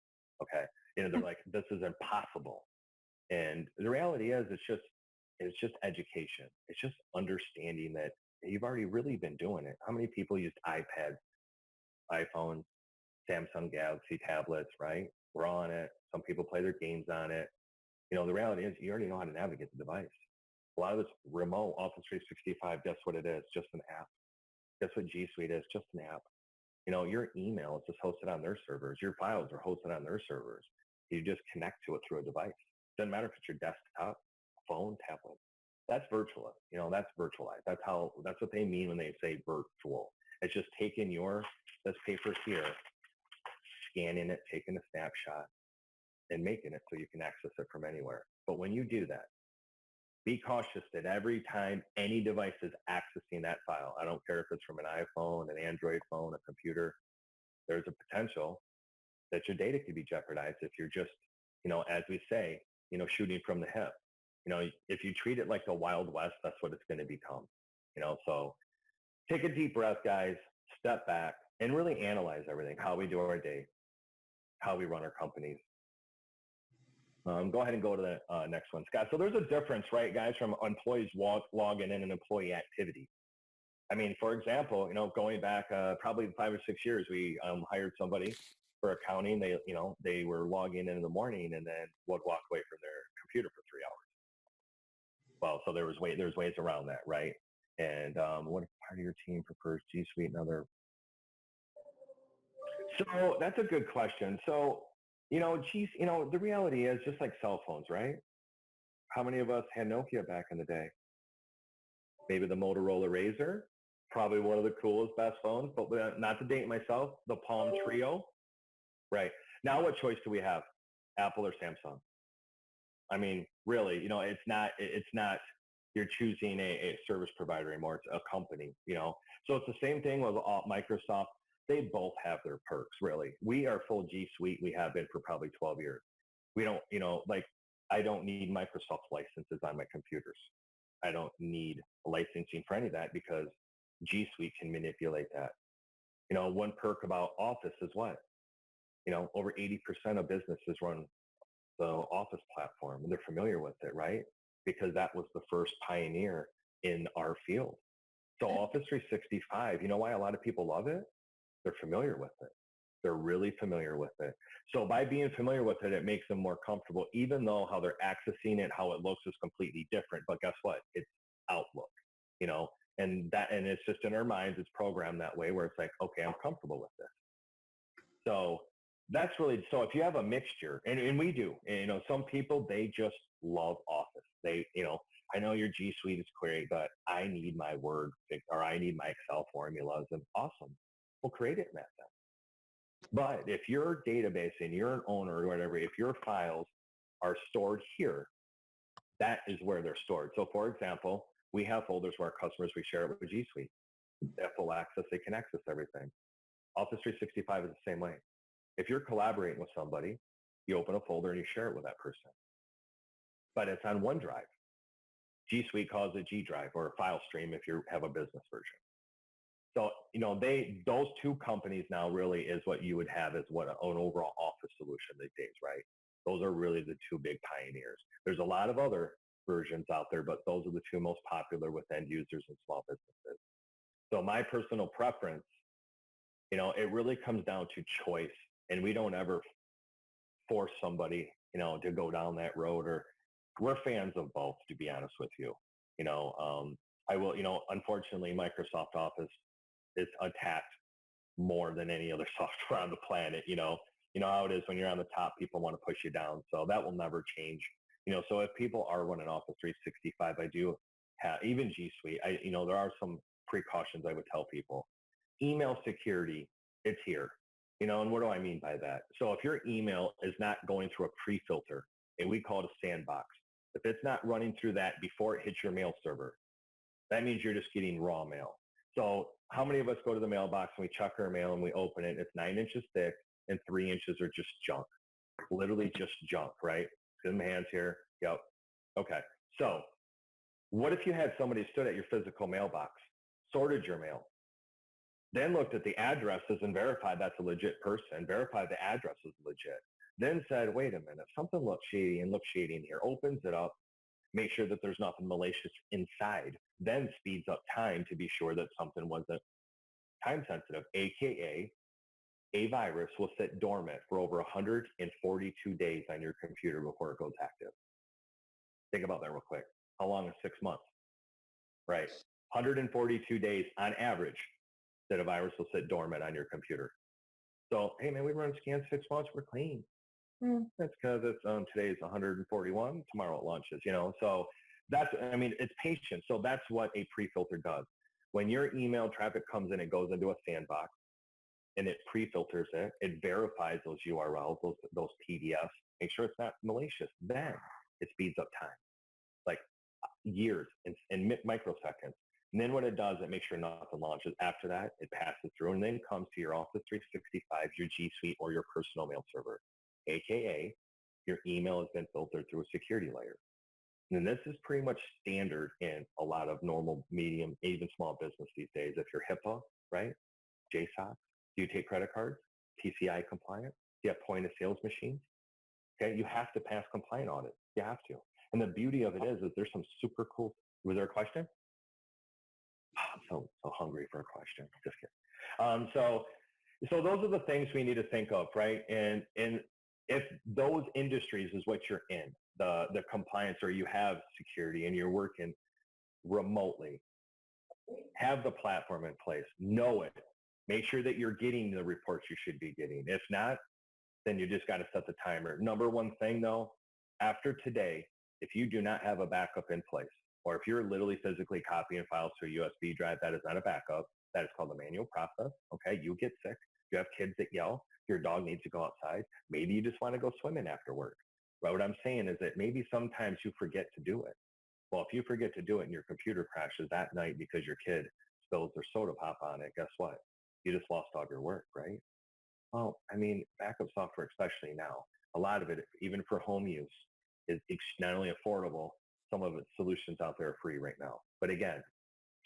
Okay. They're like, this is impossible. And the reality is, it's just education. It's just understanding that you've already really been doing it. How many people used iPads, iPhones, Samsung Galaxy tablets, right? We're on it. Some people play their games on it. The reality is, you already know how to navigate the device. A lot of this remote Office 365, guess what it is? Just an app. Guess what G Suite is? Just an app. Your email is just hosted on their servers. Your files are hosted on their servers. You just connect to it through a device. Doesn't matter if it's your desktop, phone, tablet. That's virtual. That's virtualized. That's what they mean when they say virtual. It's just taking this paper here, scanning it, taking a snapshot, and making it so you can access it from anywhere. But when you do that, be cautious that every time any device is accessing that file, I don't care if it's from an iPhone, an Android phone, a computer, there's a potential that your data could be jeopardized if you're just, as we say, shooting from the hip. If you treat it like the Wild West, that's what it's going to become. So take a deep breath, guys, step back, and really analyze everything, how we do our day, how we run our companies. Go ahead and go to the next one, Scott. So there's a difference, right, guys, from employees logging in and employee activity. I mean, for example, going back probably 5 or 6 years, we hired somebody for accounting. They were logging in the morning and then would walk away from their computer for 3 hours. Well, so there's ways around that, right? And what part of your team prefers G Suite and other? So that's a good question. So, the reality is just like cell phones, right? How many of us had Nokia back in the day? Maybe the Motorola Razor, probably one of the coolest, best phones, but not to date myself, the Palm Trio. Right. Now what choice do we have? Apple or Samsung? I mean, really, it's not you're choosing a service provider anymore. It's a company, So it's the same thing with Microsoft. They both have their perks, really. We are full G Suite. We have been for probably 12 years. We don't, I don't need Microsoft licenses on my computers. I don't need licensing for any of that because G Suite can manipulate that. One perk about Office is what? Over 80% of businesses run the Office platform and they're familiar with it, right? Because that was the first pioneer in our field. So Office 365, you know why a lot of people love it? They're familiar with it. They're really familiar with it. So by being familiar with it, it makes them more comfortable, even though how they're accessing it, how it looks is completely different. But guess what? It's Outlook, and it's just in our minds, it's programmed that way where it's like, okay, I'm comfortable with this. So that's really, so if you have a mixture, and we do, some people, they just love Office. They, I know your G Suite is great, but I need my Word or I need my Excel formulas, and awesome. We'll create it in that sense. But if your database and you're an owner or whatever, if your files are stored here, that is where they're stored. So for example, we have folders where our customers, we share it with G Suite. They have full access, they can access everything. Office 365 is the same way. If you're collaborating with somebody, you open a folder and you share it with that person. But it's on OneDrive. G Suite calls it G Drive or a file stream if you have a business version. So, those two companies now really is what you would have as what an overall Office solution these days, right? Those are really the two big pioneers. There's a lot of other versions out there, but those are the two most popular with end users and small businesses. So my personal preference, it really comes down to choice, and we don't ever force somebody, to go down that road, or we're fans of both, to be honest with you. I will, unfortunately, Microsoft Office is attacked more than any other software on the planet. You know how it is when you're on the top, people want to push you down. So that will never change. So if people are running Office 365, I do have, even G Suite, there are some precautions I would tell people. Email security, it's here. And what do I mean by that? So if your email is not going through a pre-filter, and we call it a sandbox, if it's not running through that before it hits your mail server, that means you're just getting raw mail. So how many of us go to the mailbox and we check our mail and we open it, and it's 9 inches thick and 3 inches are just junk, literally just junk, right? Good hands here. Yep. Okay. So what if you had somebody stood at your physical mailbox, sorted your mail, then looked at the addresses and verified that's a legit person, verified the address is legit, then said, wait a minute, something looks shady in here, opens it up, make sure that there's nothing malicious inside, then speeds up time to be sure that something wasn't time sensitive, AKA a virus will sit dormant for over 142 days on your computer before it goes active. Think about that real quick. How long is 6 months? Right. 142 days on average that a virus will sit dormant on your computer. So, hey man, we run scans 6 months, we're clean. That's because it's today's 141, tomorrow it launches, So that's, it's patience. So that's what a pre-filter does. When your email traffic comes in, it goes into a sandbox and it pre-filters it. It verifies those URLs, those PDFs, make sure it's not malicious. Then it speeds up time, like years and microseconds. And then what it does, it makes sure nothing launches. After that, it passes through and then comes to your Office 365, your G Suite, or your personal mail server, AKA your email has been filtered through a security layer. And this is pretty much standard in a lot of normal, medium, even small business these days. If you're HIPAA, right? JSOC, do you take credit cards? PCI compliant? Do you have point of sales machines? Okay, you have to pass compliant audits. You have to. And the beauty of it is there's some super cool. Was there a question? Oh, I'm so hungry for a question. Just kidding. So those are the things we need to think of, right? And if those industries is what you're in, the compliance, or you have security and you're working remotely, have the platform in place, know it, make sure that you're getting the reports you should be getting. If not, then you just got to set the timer. Number one thing though, after today, if you do not have a backup in place, or if you're literally physically copying files to a USB drive, that is not a backup. That is called a manual process. Okay, you get sick. You have kids that yell. Your dog needs to go outside. Maybe you just want to go swimming after work. But what I'm saying is that maybe sometimes you forget to do it. Well, if you forget to do it and your computer crashes that night because your kid spills their soda pop on it, guess what? You just lost all your work, right? Well, I mean, backup software, especially now, a lot of it, even for home use, is not only affordable, some of its solutions out there are free right now. But again,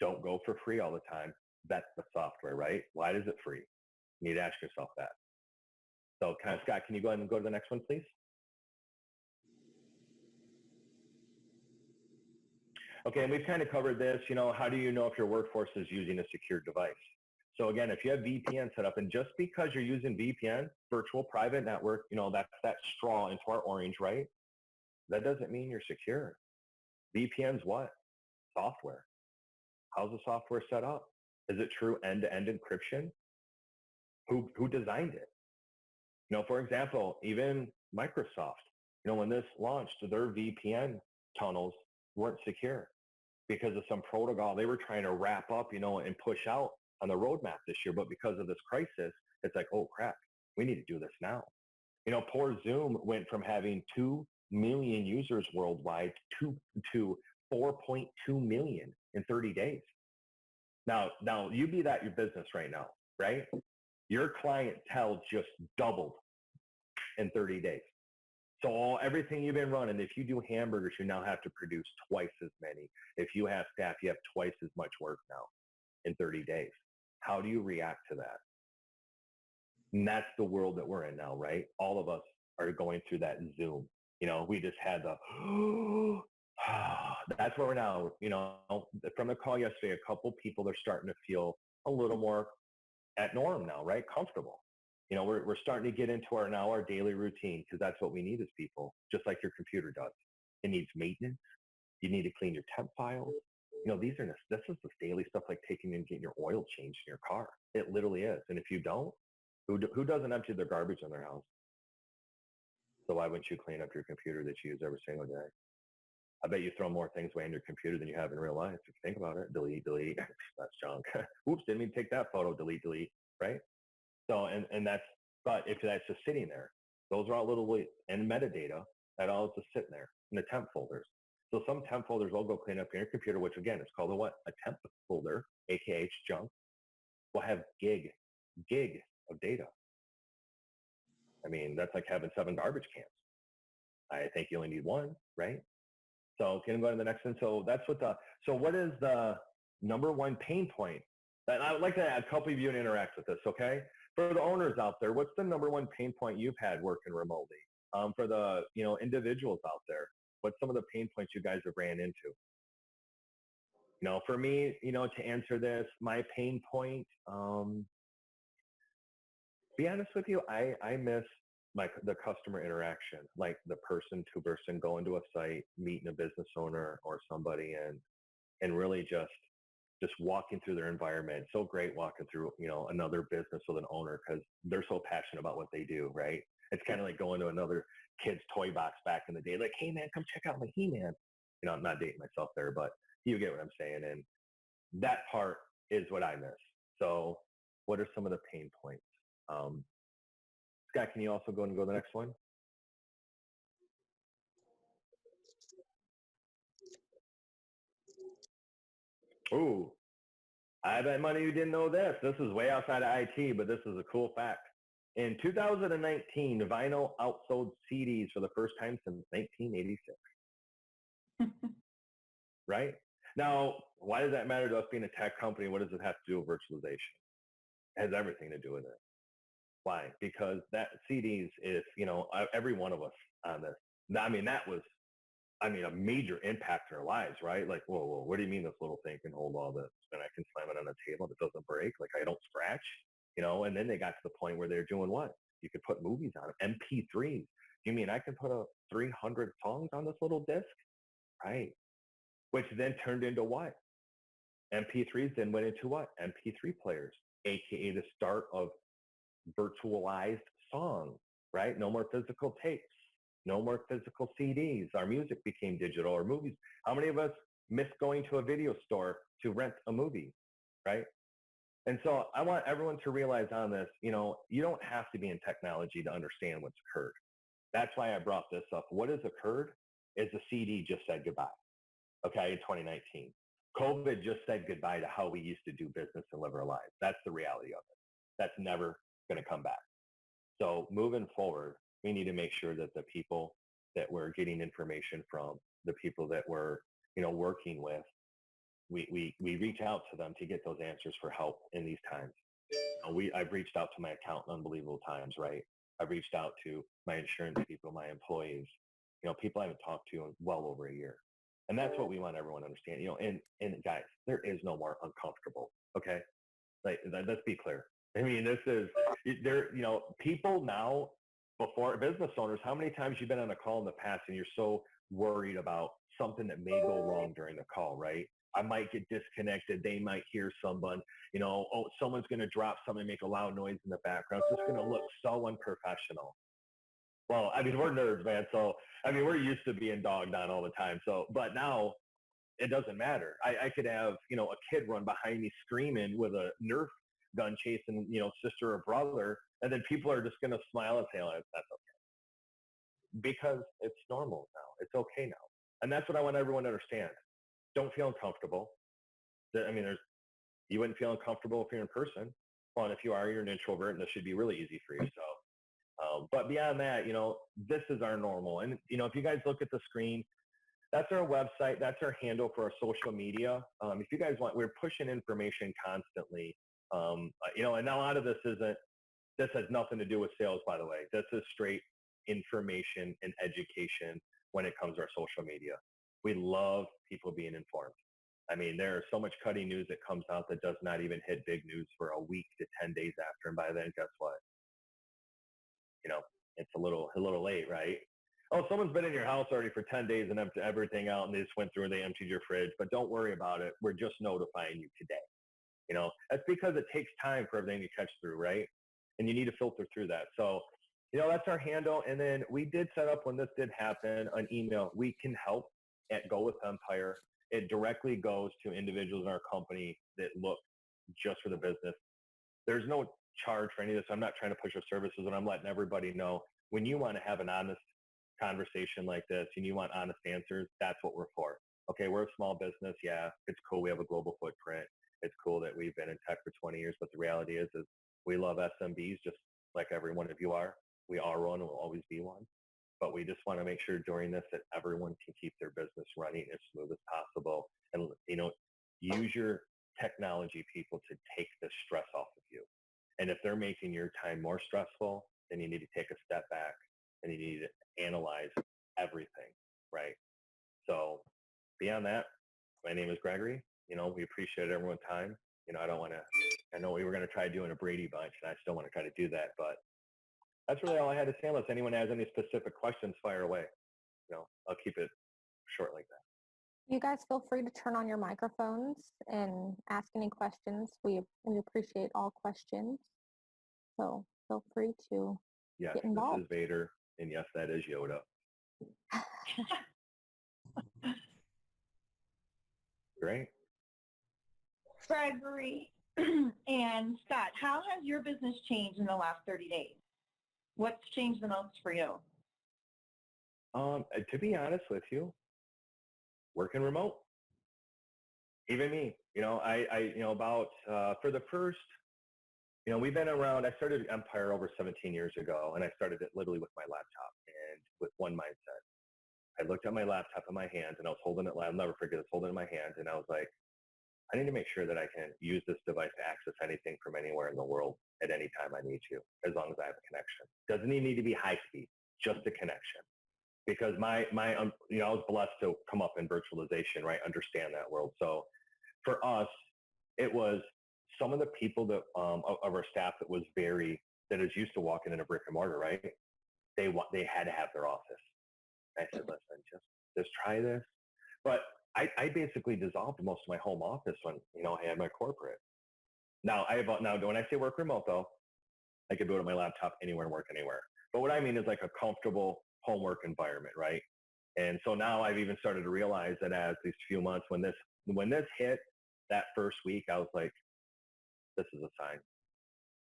don't go for free all the time. Vet the software, right? Why is it free? You need to ask yourself that. So Scott, can you go ahead and go to the next one, please? Okay, and we've kind of covered this, how do you know if your workforce is using a secure device? So again, if you have VPN set up, and just because you're using VPN, virtual private network, that's that straw into our orange, right? That doesn't mean you're secure. VPN's what? Software. How's the software set up? Is it true end-to-end encryption? Who designed it? For example, even Microsoft, when this launched, their VPN tunnels weren't secure because of some protocol they were trying to wrap up, and push out on the roadmap this year. But because of this crisis, it's like, oh crap, we need to do this now. Poor Zoom went from having 2 million users worldwide to 4.2 million in 30 days. Now you be that your business right now, right? Your clientele just doubled in 30 days. So everything you've been running, if you do hamburgers, you now have to produce twice as many. If you have staff, you have twice as much work now in 30 days. How do you react to that? And that's the world that we're in now, right? All of us are going through that Zoom. We just had the, that's where we're now, from the call yesterday, a couple people are starting to feel a little more at norm now, right? Comfortable. We're starting to get into our daily routine, because that's what we need as people, just like your computer does. It needs maintenance. You need to clean your temp files. This is the daily stuff, like taking and getting your oil changed in your car. It literally is. And if you don't, who doesn't empty their garbage in their house? So why wouldn't you clean up your computer that you use every single day? I bet you throw more things away in your computer than you have in real life. If you think about it, delete, that's junk. Oops, didn't mean to take that photo, delete, right? So, and that's, but if that's just sitting there, those are all little, and metadata, that all is just sitting there in the temp folders. So some temp folders will go clean up in your computer, which again, is called a temp folder, AKA it's junk, will have gig of data. I mean, that's like having 7 garbage cans. I think you only need 1, right? So can we go to the next one? So that's what is the number one pain point? And I would like to add a couple of you to interact with this, okay? For the owners out there, what's the number one pain point you've had working remotely? For the individuals out there, what's some of the pain points you guys have ran into? For me, to answer this, my pain point, be honest with you, I miss the customer interaction, like the person to person going to a site, meeting a business owner or somebody, and really just walking through their environment. It's so great walking through, another business with an owner, because they're so passionate about what they do, right? It's kind of like going to another kid's toy box back in the day, like, hey man, come check out my He-Man. I'm not dating myself there, but you get what I'm saying. And that part is what I miss. So what are some of the pain points? Scott, can you also go to the next one? Oh, I bet money you didn't know this. This is way outside of IT, but this is a cool fact. In 2019, vinyl outsold CDs for the first time since 1986. Right? Now, why does that matter to us being a tech company? What does it have to do with virtualization? It has everything to do with it. Why? Because that CDs is, every one of us on this. I mean, that was, a major impact in our lives, right? Like, whoa, what do you mean this little thing can hold all this? And I can slam it on the table and it doesn't break. Like, I don't scratch, and then they got to the point where they're doing what? You could put movies on it, MP3s. You mean I can put 300 songs on this little disc? Right. Which then turned into what? MP3s then went into what? MP3 players, AKA the start of virtualized songs, right? No more physical tapes, no more physical CDs. Our music became digital, or movies. How many of us miss going to a video store to rent a movie, right? And so I want everyone to realize on this, you don't have to be in technology to understand what's occurred. That's why I brought this up. What has occurred is the CD just said goodbye, okay, in 2019. COVID just said goodbye to how we used to do business and live our lives. That's the reality of it. That's never going to come back. So moving forward, we need to make sure that the people that we're getting information from, the people that we're, working with, we reach out to them to get those answers for help in these times. I've reached out to my accountant unbelievable times, right? I've reached out to my insurance people, my employees, people I haven't talked to in well over a year. And that's what we want everyone to understand, and guys, there is no more uncomfortable, okay? Like, let's be clear. I mean, this is, people now, before business owners, how many times you've been on a call in the past and you're so worried about something that may go wrong during the call, right? I might get disconnected. They might hear someone, someone's going to drop something, make a loud noise in the background. It's just going to look so unprofessional. Well, we're nerds, man. So, we're used to being dogged on all the time. So, but now it doesn't matter. I could have, a kid run behind me screaming with a Nerf gun chasing, sister or brother. And then people are just going to smile and say, oh, that's okay. Because it's normal now. It's okay now. And that's what I want everyone to understand. Don't feel uncomfortable. You wouldn't feel uncomfortable if you're in person. Well, and if you are, you're an introvert, and this should be really easy for you. So, but beyond that, this is our normal. And, if you guys look at the screen, that's our website. That's our handle for our social media. If you guys want, we're pushing information constantly. And a lot of this has nothing to do with sales, by the way. This is straight information and education when it comes to our social media. We love people being informed. There is so much cutting news that comes out that does not even hit big news for a week to 10 days after. And by then, guess what? It's a little late, right? Oh, someone's been in your house already for 10 days and emptied everything out, and they just went through and they emptied your fridge. But don't worry about it. We're just notifying you today. That's because it takes time for everything to catch through, right? And you need to filter through that. So, that's our handle. And then we did set up, when this did happen, an email. We can help at Go With Empire. It directly goes to individuals in our company that look just for the business. There's no charge for any of this. I'm not trying to push our services, and I'm letting everybody know, when you want to have an honest conversation like this and you want honest answers, that's what we're for. Okay, we're a small business. Yeah, it's cool. We have a global footprint. It's cool that we've been in tech for 20 years, but the reality is we love SMBs just like every one of you are. We are one and will always be one. But we just want to make sure during this that everyone can keep their business running as smooth as possible. And, use your technology people to take the stress off of you. And if they're making your time more stressful, then you need to take a step back and you need to analyze everything, right? So beyond that, my name is Gregory. We appreciate everyone's time. I know we were going to try doing a Brady Bunch, and I still want to try to do that, but that's really all I had to say. Unless anyone has any specific questions, fire away. I'll keep it short like that. You guys feel free to turn on your microphones and ask any questions. We appreciate all questions. So feel free to get involved. This is Vader, and yes, that is Yoda. Great. Gregory and Scott, how has your business changed in the last 30 days? What's changed the most for you? To be honest with you, working remote. Even me, about for the first, we've been around. I started Empire over 17 years ago, and I started it literally with my laptop and with one mindset. I looked at my laptop in my hand, and I was holding it. I'll never forget. I was holding it in my hand, and I was like, I need to make sure that I can use this device to access anything from anywhere in the world at any time I need to, as long as I have a connection. Doesn't even need to be high speed, just a connection. Because I was blessed to come up in virtualization, right? Understand that world. So for us, it was some of the people that of our staff that is used to walking in a brick and mortar, right? They had to have their office. I said, listen, just try this. But I basically dissolved most of my home office when, I had my corporate. Now when I say work remote though, I could do it on my laptop anywhere and work anywhere. But what I mean is like a comfortable homework environment, right? And so now I've even started to realize that as these few months, when this hit that first week, I was like, this is a sign.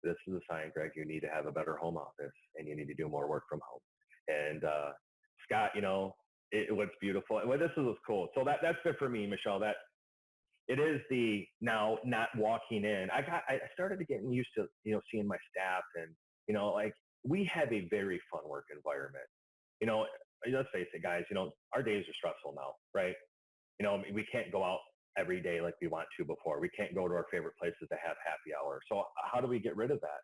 This is a sign, Greg, you need to have a better home office and you need to do more work from home. And Scott, what's beautiful. Well, this is what's cool. So that's good for me, Michelle, that it is the now not walking in. I started to get used to, seeing my staff and, like we have a very fun work environment. Let's face it, guys, our days are stressful now, right? We can't go out every day like we want to before. We can't go to our favorite places to have happy hour. So how do we get rid of that?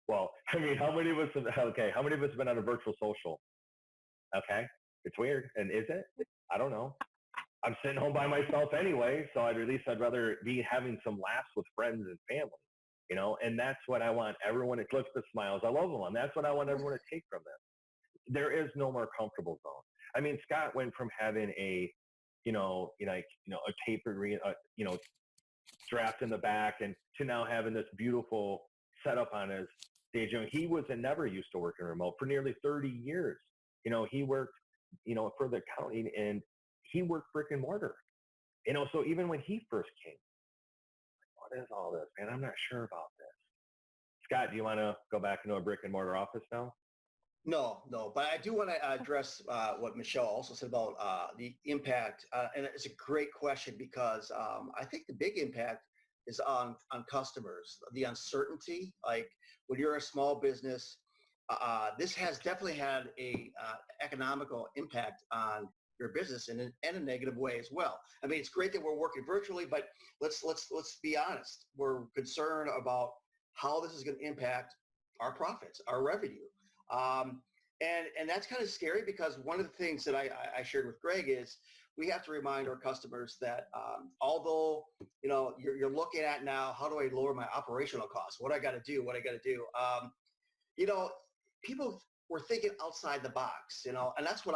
Well, I mean, how many of us have been on a virtual social? Okay. It's weird. And is it? I don't know. I'm sitting home by myself anyway. So I'd rather be having some laughs with friends and family, and that's what I want everyone to look at the smiles. I love them. And that's what I want everyone to take from this. There is no more comfortable zone. I mean, Scott went from having a tapered, draft in the back and to now having this beautiful setup on his stage. He was never used to working remote for nearly 30 years. He worked, for the county and he worked brick and mortar, so even when he first came, what is all this, man? I'm not sure about this. Scott, do you want to go back into a brick and mortar office now? No, but I do want to address what Michelle also said about the impact, and it's a great question because I think the big impact is on customers. The uncertainty, like when you're a small business, this has definitely had a economical impact on your business in a negative way as well. I mean, it's great that we're working virtually, but let's be honest. We're concerned about how this is going to impact our profits, our revenue. And that's kind of scary because one of the things that I shared with Greg is we have to remind our customers that although, you're looking at now, how do I lower my operational costs? What I got to do? People were thinking outside the box, and that's what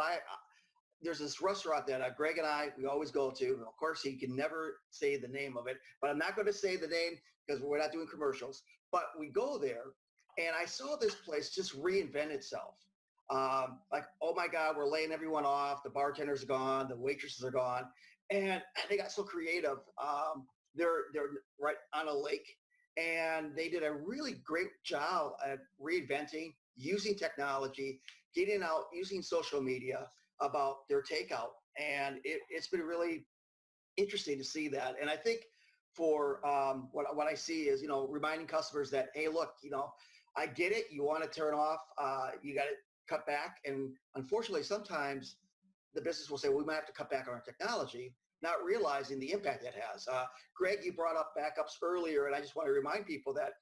there's this restaurant that Greg and we always go to. And of course, he can never say the name of it, but I'm not going to say the name because we're not doing commercials. But we go there, and I saw this place just reinvent itself. Like, oh my God, we're laying everyone off. The bartenders are gone. The waitresses are gone. And they got so creative. They're right on a lake. And they did a really great job at reinventing, using technology, getting out, using social media about their takeout. And it's been really interesting to see that. And I think for what I see is, reminding customers that, hey, look, I get it. You want to turn off. You got to cut back. And unfortunately, sometimes the business will say, well, we might have to cut back on our technology, not realizing the impact that has. Greg, you brought up backups earlier, and I just want to remind people that,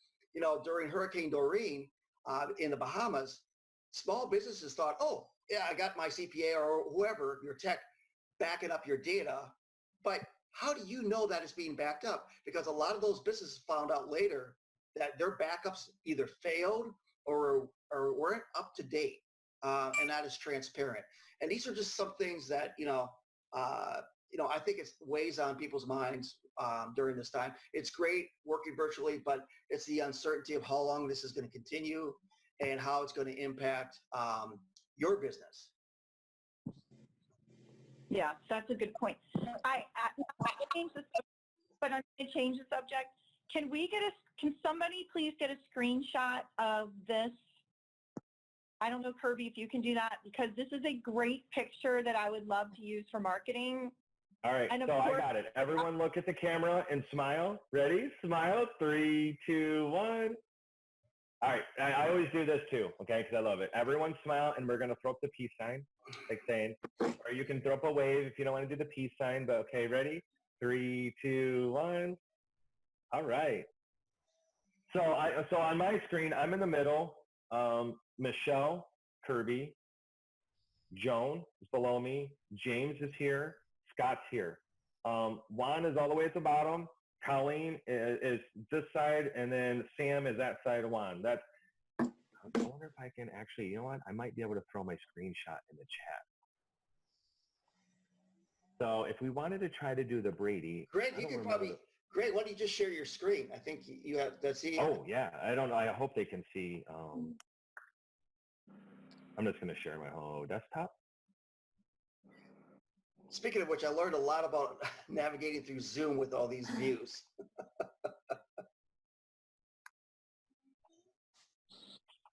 during Hurricane Doreen in the Bahamas, small businesses thought, oh, yeah, I got my CPA or whoever, your tech, backing up your data. But how do you know that it's being backed up? Because a lot of those businesses found out later that their backups either failed or weren't up to date, and that is transparent. And these are just some things that I think it weighs on people's minds during this time. It's great working virtually, but it's the uncertainty of how long this is going to continue and how it's going to impact your business. Yeah, that's a good point. I change the subject, but I'm going to change the subject. Can somebody please get a screenshot of this? I don't know, Kirby, if you can do that, because this is a great picture that I would love to use for marketing. All right, And of so I course- got it. Everyone look at the camera and smile. Ready? Smile. 3, 2, 1. All right, I always do this too, okay, because I love it. Everyone smile, and we're going to throw up the peace sign, like saying, or you can throw up a wave if you don't want to do the peace sign, but okay, ready? 3, 2, 1. All right. So on my screen, I'm in the middle. Michelle, Kirby, Joan is below me. James is here. Scott's here. Juan is all the way at the bottom. Colleen is this side, and then Sam is that side of Juan. I wonder if I can actually, you know what? I might be able to throw my screenshot in the chat. So if we wanted to try to do the Brady. Greg, you can probably, Greg, why don't you just share your screen? I think you have, that's the. Oh, yeah. I don't know. I hope they can see. I'm just going to share my whole desktop. Speaking of which, I learned a lot about navigating through Zoom with all these views.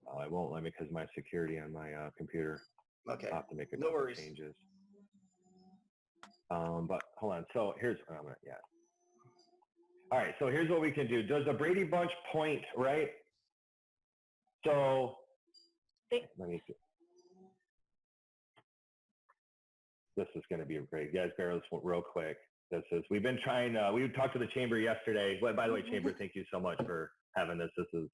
Oh, it won't let me because my security on my computer. Okay. I'll have to make a No couple worries. changes. But hold on. So here's, yeah. All right. So here's what we can do. Does the Brady Bunch point, right? So let me see. This is going to be great. You guys, bear with us real quick. We've been trying, we talked to the chamber yesterday. By the way, chamber, thank you so much for having this. This is,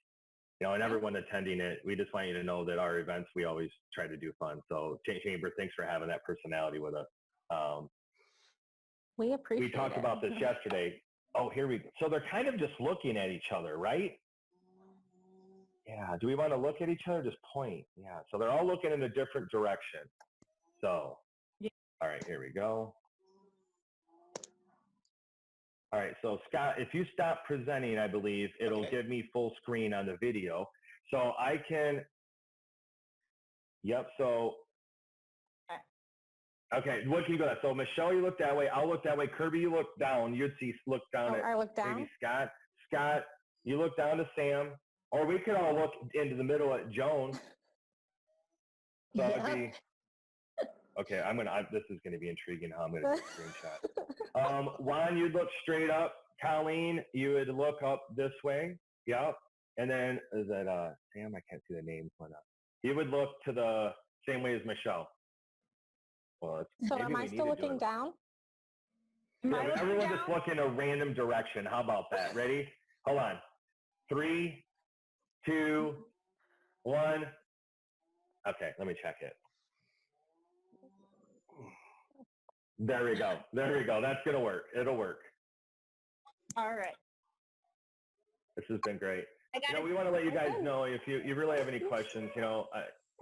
and everyone attending it, we just want you to know that our events, we always try to do fun. So chamber, thanks for having that personality with us. We appreciate it. We talked about this yesterday. Oh, here we go. So they're kind of just looking at each other, right? Yeah. Do we want to look at each other? Just point. Yeah. So they're all looking in a different direction. So, all right, here we go. All right, so Scott, if you stop presenting, I believe it'll give me full screen on the video. So I can, yep, so, okay, what can you go at? So Michelle, you look that way, I'll look that way. Kirby, you look down, you'd see, look down at I look down? maybe Scott. Scott, you look down to Sam, or we could all look into the middle at Joan. So it'd be, okay, this is going to be intriguing how I'm going to do a screenshot. Juan, you'd look straight up. Colleen, you would look up this way. Yep. And then, is that Sam? I can't see the names. You would look to the same way as Michelle. Well, so am I still looking down? Yeah, everyone just look in a random direction. How about that? Ready? Hold on. 3, 2, 1. Okay, let me check it. There we go. There we go. That's going to work. It'll work. All right. This has been great. We want to let you guys know if you really have any questions,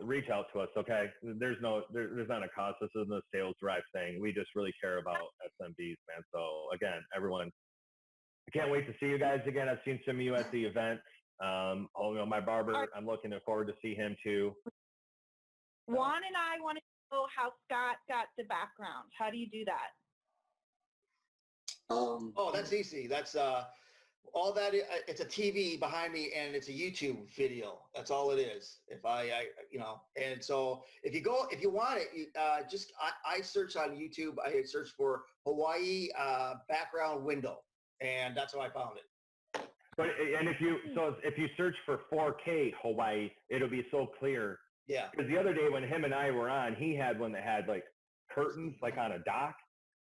reach out to us, okay? There's not a cost. This isn't a sales drive thing. We just really care about SMBs, man. So again, everyone, I can't wait to see you guys again. I've seen some of you at the event. My barber, I'm looking forward to see him too. Juan and I want to know how Scott got the background. How do you do that? Oh, that's easy. That's all that. It's a TV behind me, and it's a YouTube video. That's all it is. And so if you want it, I search on YouTube. I search for Hawaii background window, and that's how I found it. But if you search for 4K Hawaii, it'll be so clear. Yeah. Because the other day when him and I were on, he had one that had like curtains like on a dock.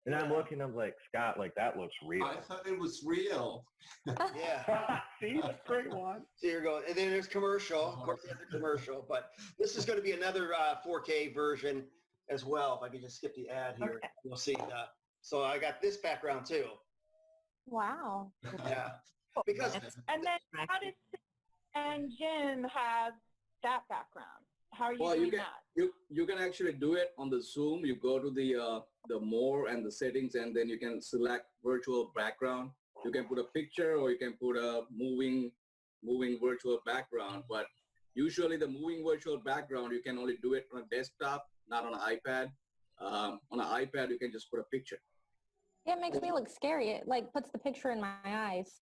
And I'm looking, I'm like, Scott, like that looks real. I thought it was real. Yeah. See, that's a great one. So you're going, and then there's commercial. Of course, there's a commercial, but this is going to be another 4K version as well. If I could just skip the ad here, you'll see. So I got this background too. Wow. Yeah. Because and then how does and Jim have that background? How are you doing that? You can actually do it on the Zoom. You go to the more and the settings, and then you can select virtual background. You can put a picture, or you can put a moving virtual background. But usually the moving virtual background, you can only do it on a desktop, not on an iPad. On an iPad, you can just put a picture. It makes me look scary. It like puts the picture in my eyes.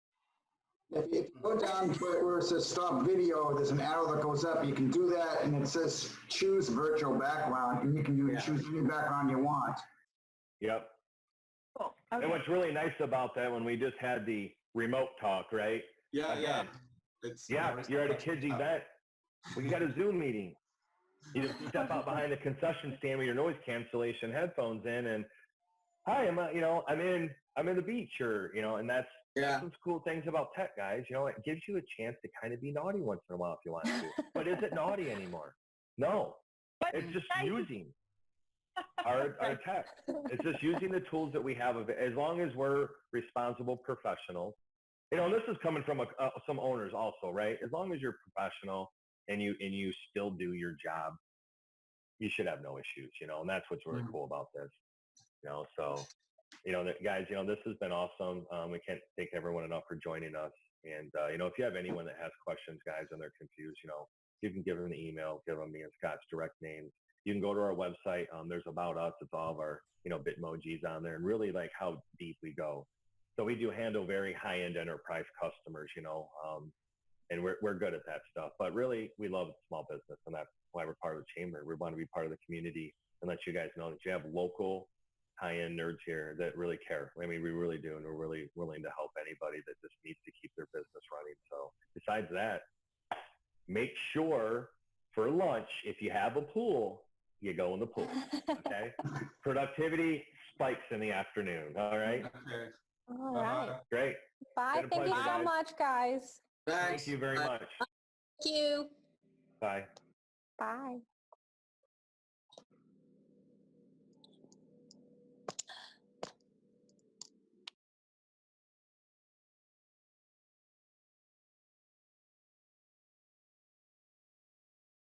If you go down to where it says stop video, there's an arrow that goes up. You can do that, and it says choose virtual background, and you can choose any background you want. Yep. Cool. And Okay. what's really nice about that, when we just had the remote talk, right? Yeah, yeah. Again, It's yeah, you're at a kid's event. We got a Zoom meeting. You just step out behind the concession stand with your noise cancellation headphones in, and hi, I'm in the beach, or and that's some cool things about tech, guys. It gives you a chance to kind of be naughty once in a while if you want to. But is it naughty anymore? No, But it's just nice. using our tech. It's just using the tools that we have. As long as we're responsible professionals, and this is coming from some owners also, right? As long as you're professional and you still do your job, you should have no issues, and that's what's really cool about this, so, guys, this has been awesome. We can't thank everyone enough for joining us. And, if you have anyone that has questions, guys, and they're confused, you can give them an email, give them me and Scott's direct names. You can go to our website. There's About Us. It's all of our, Bitmojis on there, and really like how deep we go. So we do handle very high-end enterprise customers, and we're good at that stuff. But really, we love small business, and that's why we're part of the chamber. We want to be part of the community and let you guys know that you have local high-end nerds here that really care. I mean, we really do, and we're really willing to help anybody that just needs to keep their business running. So besides that, make sure for lunch, if you have a pool, you go in the pool, okay? Productivity spikes in the afternoon, all right? Okay. All right. Great. Bye. Been a Thank you pleasure, so guys. much, guys. Thank you very much. Thank you. Bye. Bye.